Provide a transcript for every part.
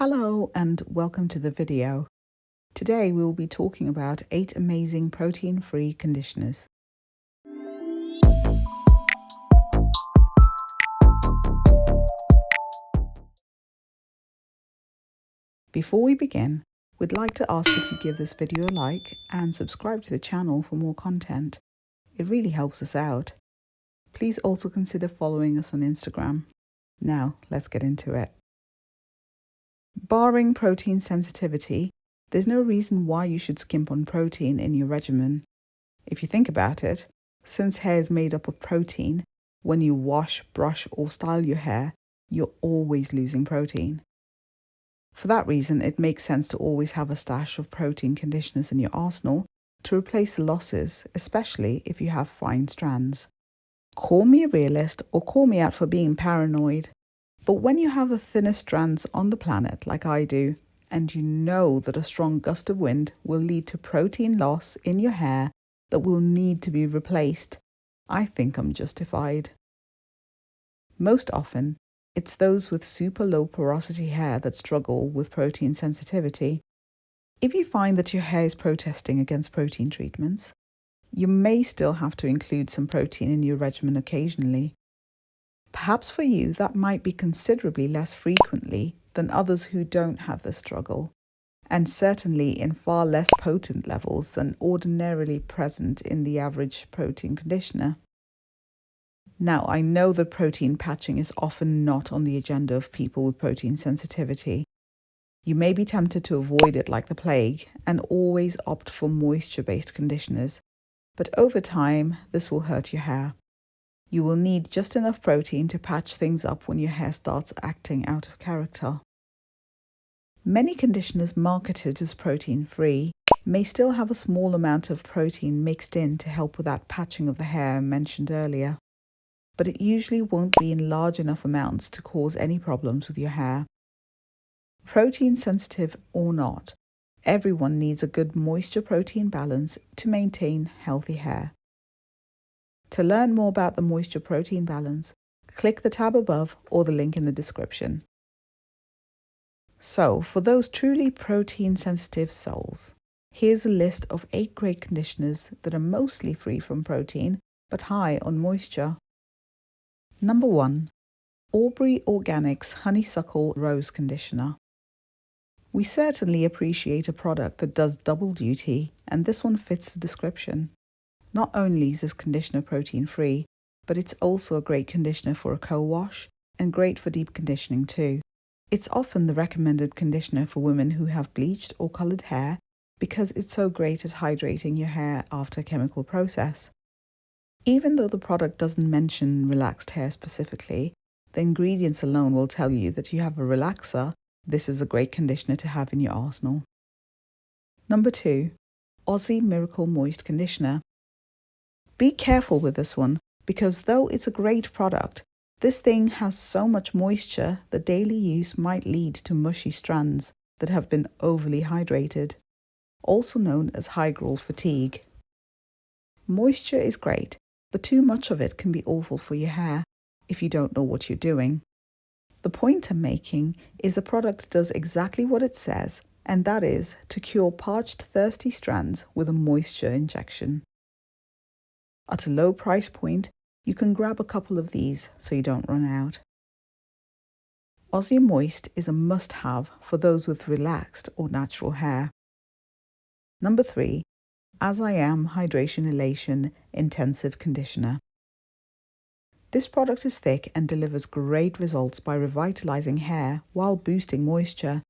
Hello and welcome to the video. Today we will be talking about 8 amazing protein-free conditioners. Before we begin, we'd like to ask you to give this video a like and subscribe to the channel for more content. It really helps us out. Please also consider following us on Instagram. Now, let's get into it. Barring protein sensitivity, there's no reason why you should skimp on protein in your regimen. If you think about it, since hair is made up of protein, when you wash, brush or style your hair, you're always losing protein. For that reason, it makes sense to always have a stash of protein conditioners in your arsenal to replace the losses, especially if you have fine strands. Call me a realist or call me out for being paranoid, but when you have the thinnest strands on the planet like I do, and you know that a strong gust of wind will lead to protein loss in your hair that will need to be replaced, I think I'm justified. Most often, it's those with super low porosity hair that struggle with protein sensitivity. If you find that your hair is protesting against protein treatments, you may still have to include some protein in your regimen occasionally. Perhaps for you that might be considerably less frequently than others who don't have this struggle, and certainly in far less potent levels than ordinarily present in the average protein conditioner. Now, I know that protein patching is often not on the agenda of people with protein sensitivity. You may be tempted to avoid it like the plague and always opt for moisture-based conditioners, but over time, this will hurt your hair. You will need just enough protein to patch things up when your hair starts acting out of character. Many conditioners marketed as protein-free may still have a small amount of protein mixed in to help with that patching of the hair mentioned earlier, but it usually won't be in large enough amounts to cause any problems with your hair. Protein sensitive or not, everyone needs a good moisture-protein balance to maintain healthy hair. To learn more about the moisture-protein balance, click the tab above or the link in the description. So, for those truly protein-sensitive souls, here's a list of 8 great conditioners that are mostly free from protein but high on moisture. Number 1. Aubrey Organics Honeysuckle Rose Conditioner. We certainly appreciate a product that does double duty, and this one fits the description. Not only is this conditioner protein-free, but it's also a great conditioner for a co-wash and great for deep conditioning too. It's often the recommended conditioner for women who have bleached or coloured hair because it's so great at hydrating your hair after a chemical process. Even though the product doesn't mention relaxed hair specifically, the ingredients alone will tell you that you have a relaxer. This is a great conditioner to have in your arsenal. Number 2. Aussie Miracle Moist Conditioner. Be careful with this one, because though it's a great product, this thing has so much moisture that daily use might lead to mushy strands that have been overly hydrated, also known as hydral fatigue. Moisture is great, but too much of it can be awful for your hair if you don't know what you're doing. The point I'm making is the product does exactly what it says, and that is to cure parched, thirsty strands with a moisture injection. At a low price point, you can grab a couple of these so you don't run out. Aussie Moist is a must-have for those with relaxed or natural hair. Number 3. As I Am Hydration Elation Intensive Conditioner. This product is thick and delivers great results by revitalizing hair while boosting moisture.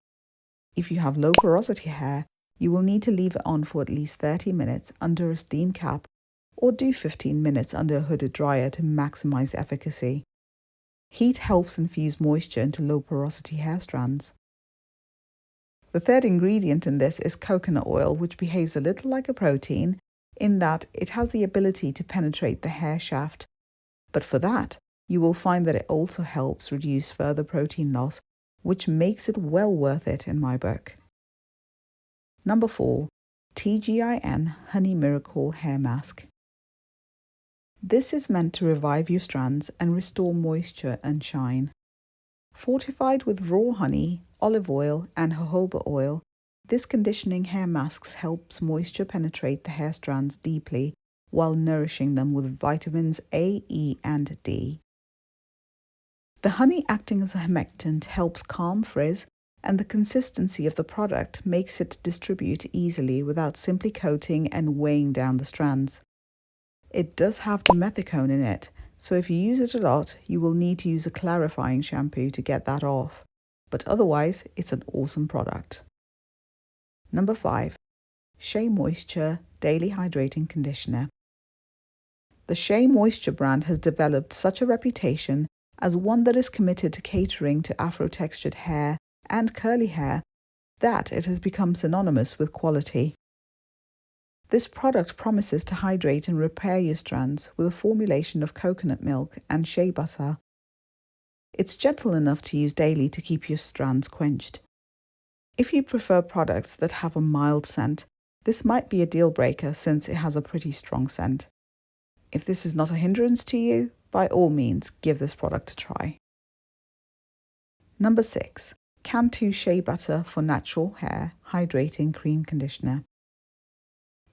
If you have low porosity hair, you will need to leave it on for at least 30 minutes under a steam cap or do 15 minutes under a hooded dryer to maximize efficacy. Heat helps infuse moisture into low porosity hair strands. The third ingredient in this is coconut oil, which behaves a little like a protein in that it has the ability to penetrate the hair shaft. But for that, you will find that it also helps reduce further protein loss, which makes it well worth it in my book. Number 4. TGIN Honey Miracle Hair Mask. This is meant to revive your strands and restore moisture and shine. Fortified with raw honey, olive oil, and jojoba oil, this conditioning hair mask helps moisture penetrate the hair strands deeply while nourishing them with vitamins A, E, and D. The honey acting as a humectant helps calm frizz, and the consistency of the product makes it distribute easily without simply coating and weighing down the strands. It does have dimethicone in it, so if you use it a lot, you will need to use a clarifying shampoo to get that off. But otherwise, it's an awesome product. Number 5. Shea Moisture Daily Hydrating Conditioner. The Shea Moisture brand has developed such a reputation as one that is committed to catering to Afro-textured hair and curly hair that it has become synonymous with quality. This product promises to hydrate and repair your strands with a formulation of coconut milk and shea butter. It's gentle enough to use daily to keep your strands quenched. If you prefer products that have a mild scent, this might be a deal breaker since it has a pretty strong scent. If this is not a hindrance to you, by all means, give this product a try. Number 6. Cantu Shea Butter for Natural Hair Hydrating Cream Conditioner.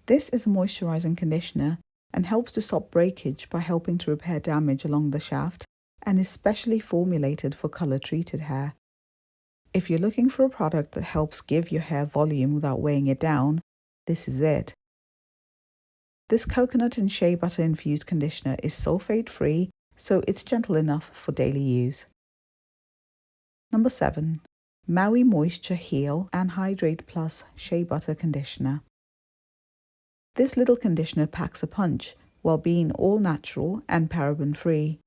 This is a moisturizing conditioner and helps to stop breakage by helping to repair damage along the shaft and is specially formulated for color-treated hair. If you're looking for a product that helps give your hair volume without weighing it down, this is it. This coconut and shea butter infused conditioner is sulfate-free, so it's gentle enough for daily use. Number 7. Maui Moisture Heal and Hydrate Plus Shea Butter Conditioner. This little conditioner packs a punch while being all natural and paraben-free.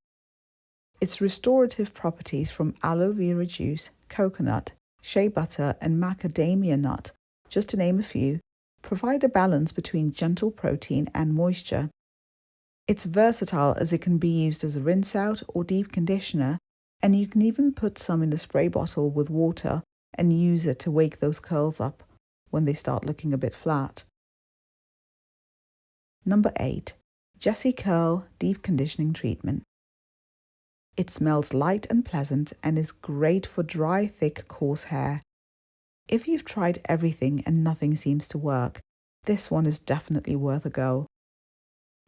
Its restorative properties from aloe vera juice, coconut, shea butter, and macadamia nut, just to name a few, provide a balance between gentle protein and moisture. It's versatile as it can be used as a rinse out or deep conditioner, and you can even put some in a spray bottle with water and use it to wake those curls up when they start looking a bit flat. Number 8. Jessicurl Deep Conditioning Treatment. It smells light and pleasant and is great for dry, thick, coarse hair. If you've tried everything and nothing seems to work, this one is definitely worth a go.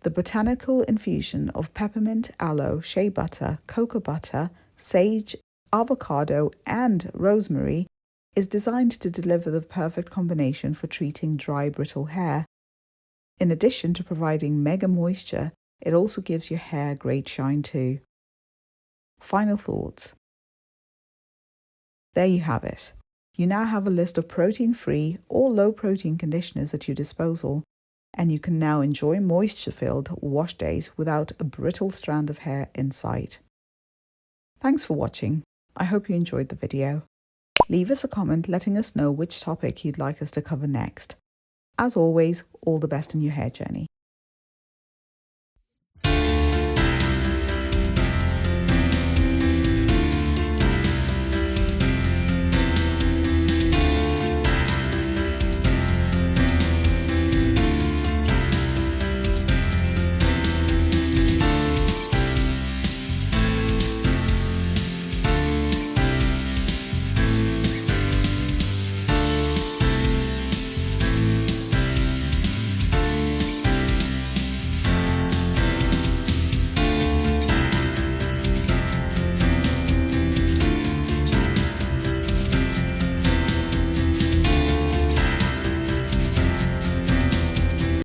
The botanical infusion of peppermint, aloe, shea butter, cocoa butter, sage, avocado, and rosemary is designed to deliver the perfect combination for treating dry, brittle hair. In addition to providing mega moisture, it also gives your hair great shine too. Final thoughts. There you have it. You now have a list of protein-free or low-protein conditioners at your disposal, and you can now enjoy moisture-filled wash days without a brittle strand of hair in sight. Thanks for watching. I hope you enjoyed the video. Leave us a comment letting us know which topic you'd like us to cover next. As always, all the best in your hair journey.